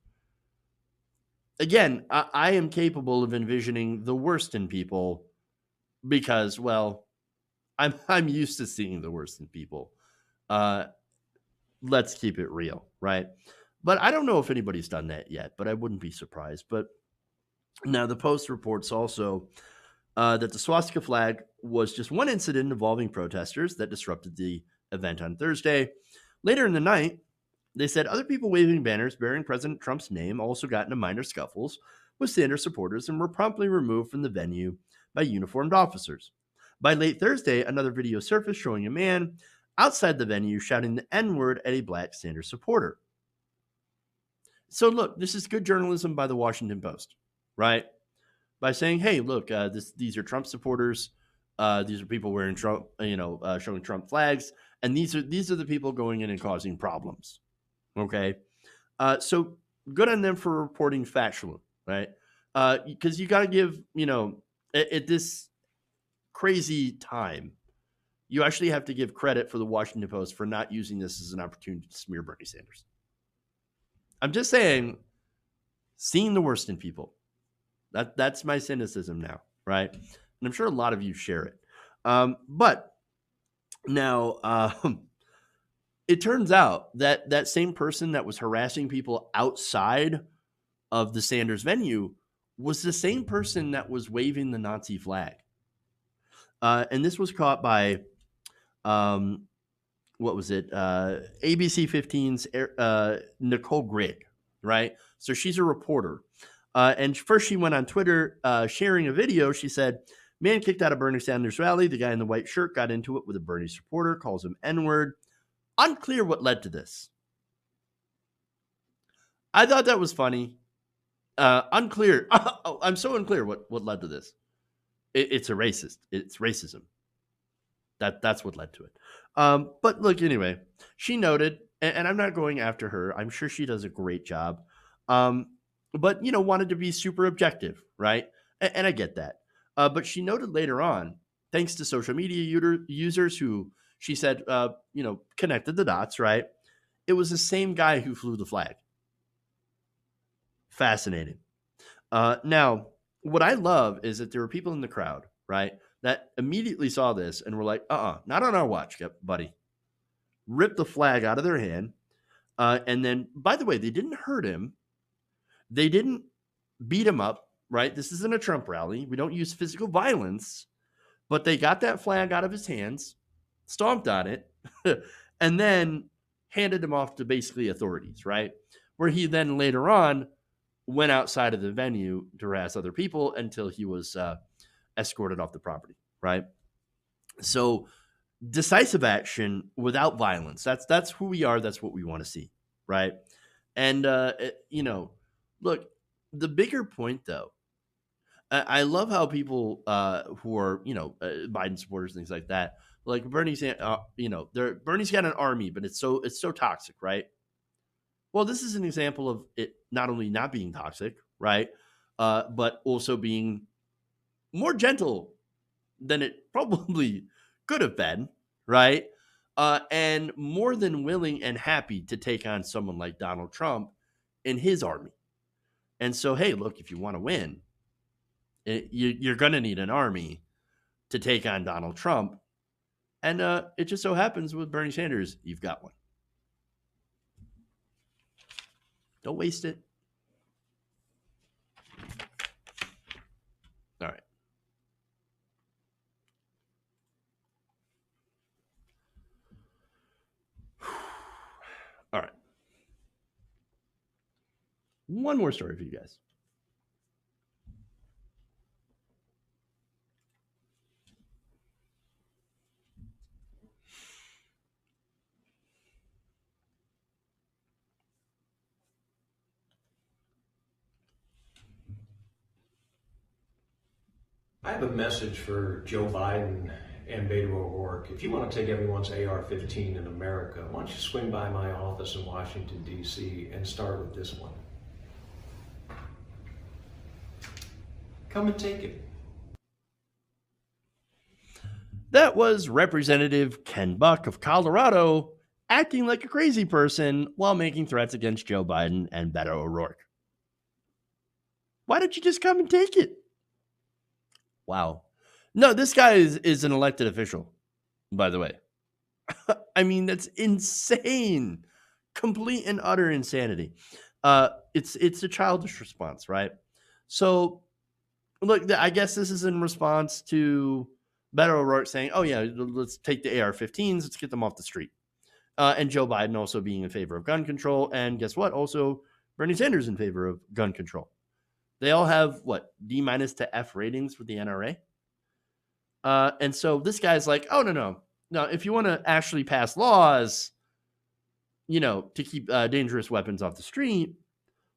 [SPEAKER 3] Again, I am capable of envisioning the worst in people because, well, I'm used to seeing the worst in people. Let's keep it real, right? But I don't know if anybody's done that yet, but I wouldn't be surprised. But now the Post reports also that the swastika flag was just one incident involving protesters that disrupted the event on Thursday. Later in the night, they said other people waving banners bearing President Trump's name also got into minor scuffles with Sanders supporters and were promptly removed from the venue by uniformed officers. By late Thursday, another video surfaced showing a man outside the venue shouting the N-word at a black Sanders supporter. So look, this is good journalism by the Washington Post, right? By saying, "Hey, look, these are Trump supporters. These are people wearing Trump, showing Trump flags, and these are the people going in and causing problems." Okay, so good on them for reporting factually, right? Because you got to give, at this crazy time, you actually have to give credit for the Washington Post for not using this as an opportunity to smear Bernie Sanders. I'm just saying, seeing the worst in people. That's my cynicism now, right? And I'm sure a lot of you share it. But now it turns out that that same person that was harassing people outside of the Sanders venue was the same person that was waving the Nazi flag. And this was caught by, what was it? ABC 15's Nicole Grigg, right? So she's a reporter. And first she went on Twitter sharing a video. She said, "Man kicked out of Bernie Sanders rally. The guy in the white shirt got into it with a Bernie supporter, calls him N-word. Unclear what led to this." I thought that was funny. Unclear. I'm so unclear what led to this. It's a racist. It's racism. That's what led to it. But look, anyway, she noted, and I'm not going after her. I'm sure she does a great job. But, wanted to be super objective, right? And I get that. But she noted later on, thanks to social media users who she said, connected the dots, right? It was the same guy who flew the flag. Fascinating. Now, what I love is that there were people in the crowd, right, that immediately saw this and were like, not on our watch, buddy. Ripped the flag out of their hand. And then, by the way, they didn't hurt him. They didn't beat him up, right? This isn't a Trump rally. We don't use physical violence. But they got that flag out of his hands, stomped on it, and then handed him off to basically authorities, right? Where he then later on went outside of the venue to harass other people until he was escorted off the property, right? So decisive action without violence. That's who we are. That's what we want to see, right? And, look, the bigger point, though, I love how people who are, Biden supporters, things like that, like Bernie's, Bernie's got an army, but it's so toxic, right? Well, this is an example of it not only not being toxic, right, but also being more gentle than it probably could have been, right? And more than willing and happy to take on someone like Donald Trump and his army. And so, hey, look, if you want to win, you're going to need an army to take on Donald Trump. And it just so happens with Bernie Sanders, you've got one. Don't waste it. All right. All right. One more story for you guys.
[SPEAKER 9] I have a message for Joe Biden and Beto O'Rourke, if you want to take everyone's AR-15 in America, why don't you swing by my office in Washington, D.C. and start with this one. Come and take it.
[SPEAKER 3] That was Representative Ken Buck of Colorado acting like a crazy person while making threats against Joe Biden and Beto O'Rourke. Why don't you just come and take it? Wow. No, this guy is an elected official, by the way. I mean, that's insane. Complete and utter insanity. It's a childish response, right? So, look, I guess this is in response to Beto O'Rourke saying, oh, yeah, let's take the AR-15s, let's get them off the street. And Joe Biden also being in favor of gun control. And guess what? Also, Bernie Sanders in favor of gun control. They all have, what, D- to F ratings with the NRA? And so this guy's like, oh, no. Now, if you want to actually pass laws, to keep dangerous weapons off the street,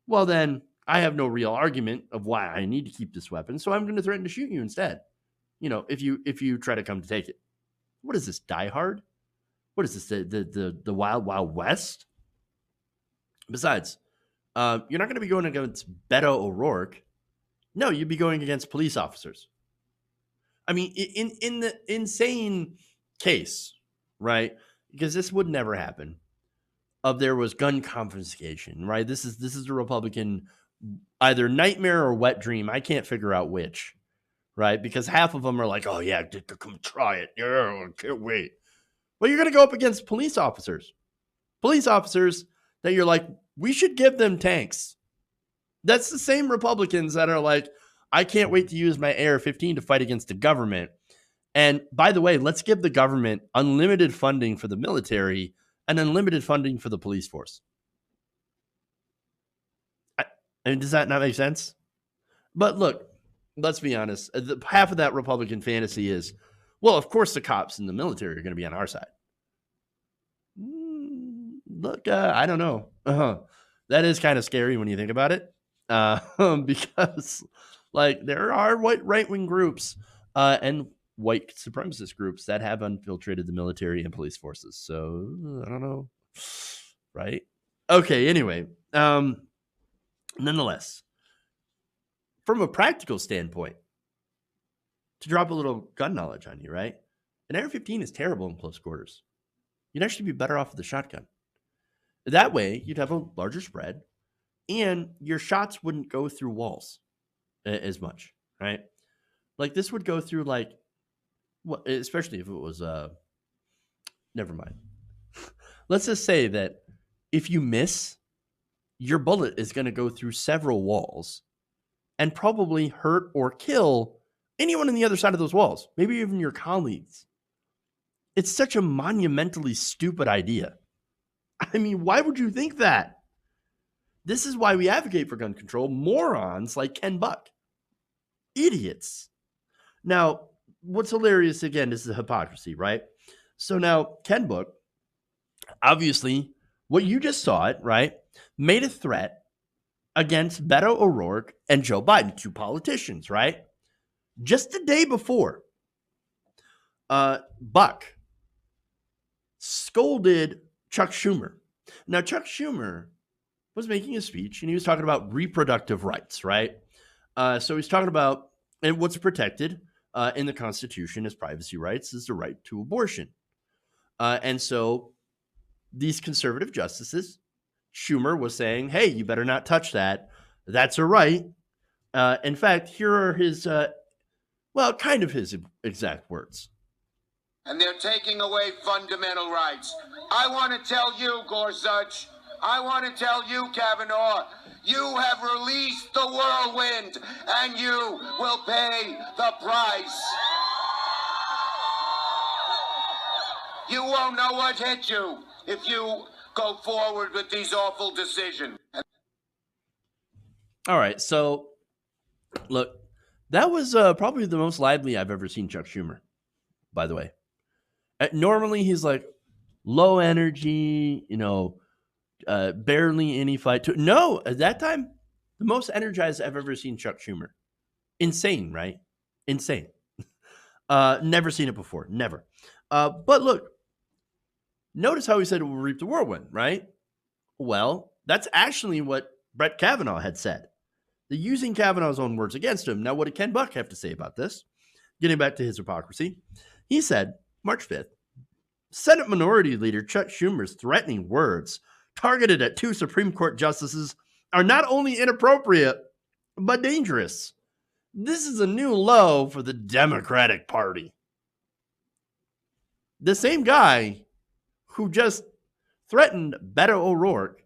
[SPEAKER 3] well, then I have no real argument of why I need to keep this weapon. So I'm going to threaten to shoot you instead. If you try to come to take it. What is this, Die Hard? What is this, the Wild Wild West? Besides, you're not going to be going against Beto O'Rourke. No, you'd be going against police officers. I mean, in the insane case, right? Because this would never happen. There was gun confiscation, right? This is a Republican either nightmare or wet dream. I can't figure out which, right? Because half of them are like, oh yeah, come try it. Yeah, I can't wait. Well, you're going to go up against police officers that you're like, we should give them tanks. That's the same Republicans that are like, I can't wait to use my AR-15 to fight against the government. And by the way, let's give the government unlimited funding for the military and unlimited funding for the police force. I mean, does that not make sense? But look, let's be honest. Half of that Republican fantasy is, well, of course the cops and the military are going to be on our side. Look, I don't know. That is kind of scary when you think about it. Because like there are right-wing groups and white supremacist groups that have infiltrated the military and police forces. So I don't know. Right? Okay, anyway. Nonetheless, from a practical standpoint, to drop a little gun knowledge on you, right? An AR-15 is terrible in close quarters. You'd actually be better off with a shotgun. That way, you'd have a larger spread, and your shots wouldn't go through walls as much, right? Like this would go through like, well, especially if it was, never mind. Let's just say that if you miss, your bullet is going to go through several walls and probably hurt or kill anyone on the other side of those walls, maybe even your colleagues. It's such a monumentally stupid idea. I mean, why would you think that? This is why we advocate for gun control. Morons like Ken Buck. Idiots. Now, what's hilarious, again, is the hypocrisy, right? So now, Ken Buck, obviously, what you just saw it, right, made a threat against Beto O'Rourke and Joe Biden, two politicians, right? Just the day before, Buck scolded Chuck Schumer. Now, Chuck Schumer was making a speech, and he was talking about reproductive rights, right? So he's talking about, and what's protected in the Constitution as privacy rights is the right to abortion. And so these conservative justices, Schumer was saying, hey, you better not touch that. That's a right. In fact, here are his, kind of his exact words.
[SPEAKER 10] And they're taking away fundamental rights. I want to tell you, Gorsuch, I want to tell you, Kavanaugh, you have released the whirlwind, and you will pay the price. You won't know what hit you if you go forward with these awful decisions.
[SPEAKER 3] All right, so look, that was probably the most lively I've ever seen Chuck Schumer, by the way. Normally, he's like low energy, barely any fight. No, at that time, the most energized I've ever seen Chuck Schumer. Insane, right? Insane. Never seen it before. Never. But look, notice how he said it will reap the whirlwind, right? Well, that's actually what Brett Kavanaugh had said. They're using Kavanaugh's own words against him. Now, what did Ken Buck have to say about this? Getting back to his hypocrisy, he said, March 5th, Senate Minority Leader Chuck Schumer's threatening words targeted at 2 Supreme Court justices are not only inappropriate, but dangerous. This is a new low for the Democratic Party. The same guy who just threatened Beto O'Rourke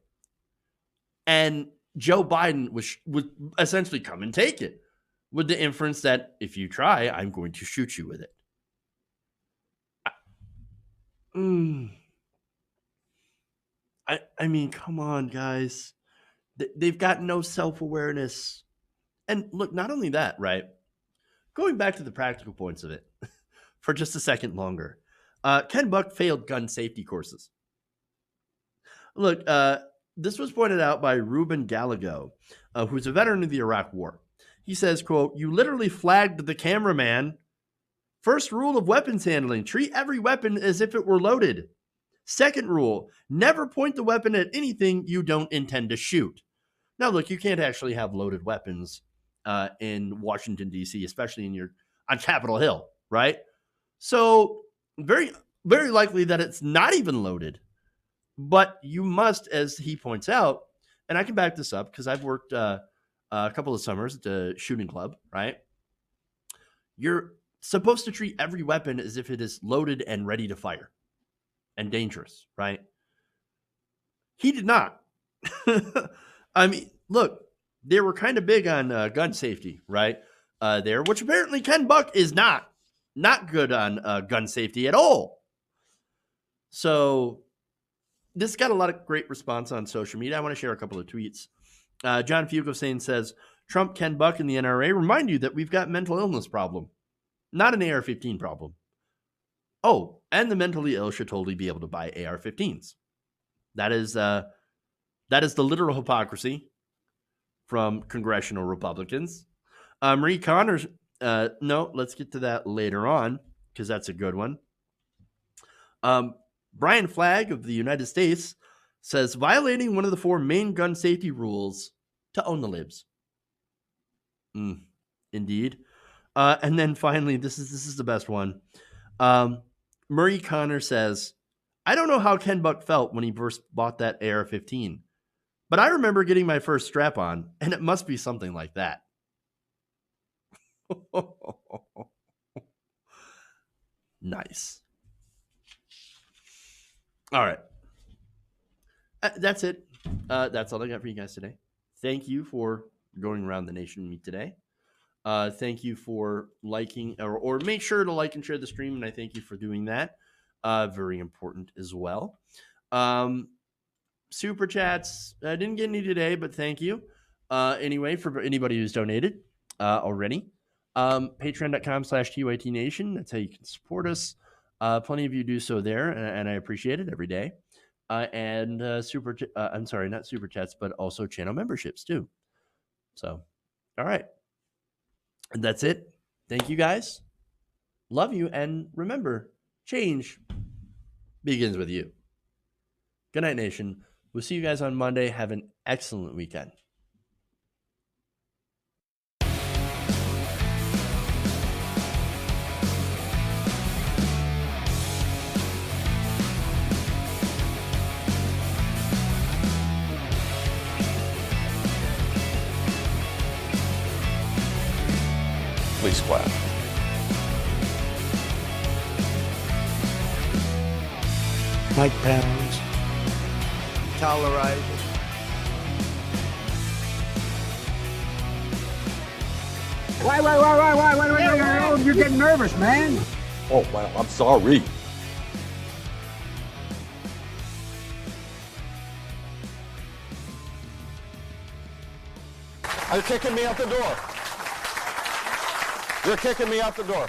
[SPEAKER 3] and Joe Biden would essentially come and take it with the inference that if you try, I'm going to shoot you with it. I mean, come on, guys. They've got no self-awareness. And look, not only that, right? Going back to the practical points of it for just a second longer. Ken Buck failed gun safety courses. Look, this was pointed out by Ruben Gallego, who's a veteran of the Iraq War. He says, quote, "You literally flagged the cameraman. First rule of weapons handling, treat every weapon as if it were loaded. Second rule, never point the weapon at anything you don't intend to shoot." Now, look, you can't actually have loaded weapons in Washington, D.C., especially on Capitol Hill, right? So very, very likely that it's not even loaded. But you must, as he points out, and I can back this up because I've worked a couple of summers at the shooting club, right? You're supposed to treat every weapon as if it is loaded and ready to fire and dangerous, right? He did not. I mean, look, they were kind of big on gun safety, right? There, which apparently Ken Buck is not good on gun safety at all. So this got a lot of great response on social media. I want to share a couple of tweets. John Fugelsane says, Trump, Ken Buck, and the NRA remind you that we've got mental illness problem, not an AR-15 problem. Oh, and the mentally ill should totally be able to buy AR-15s. That is the literal hypocrisy from congressional Republicans. Marie Connors, no, let's get to that later on because that's a good one. Brian Flagg of the United States says, violating one of the 4 main gun safety rules to own the libs. Indeed. And then finally, this is the best one. Marie Connor says, I don't know how Ken Buck felt when he first bought that AR-15, but I remember getting my first strap on, and it must be something like that. Nice. All right. That's it. That's all I got for you guys today. Thank you for going around the nation with me today. Thank you for liking or make sure to like and share the stream. And I thank you for doing that. Very important as well. Super chats. I didn't get any today, but thank you. Anyway, for anybody who's donated already. Patreon.com/TYTNation. That's how you can support us. Plenty of you do so there, and I appreciate it every day. And not super chats, but also channel memberships too. So, all right. And that's it. Thank you guys. Love you. And remember, change begins with you. Good night, nation. We'll see you guys on Monday. Have an excellent weekend.
[SPEAKER 11] Please clap.
[SPEAKER 1] Mike Pounds.
[SPEAKER 2] Tolerize it.
[SPEAKER 6] Wait, you're getting nervous, man.
[SPEAKER 11] Oh, wow, I'm sorry. You're kicking me out the door. You're kicking me out the door.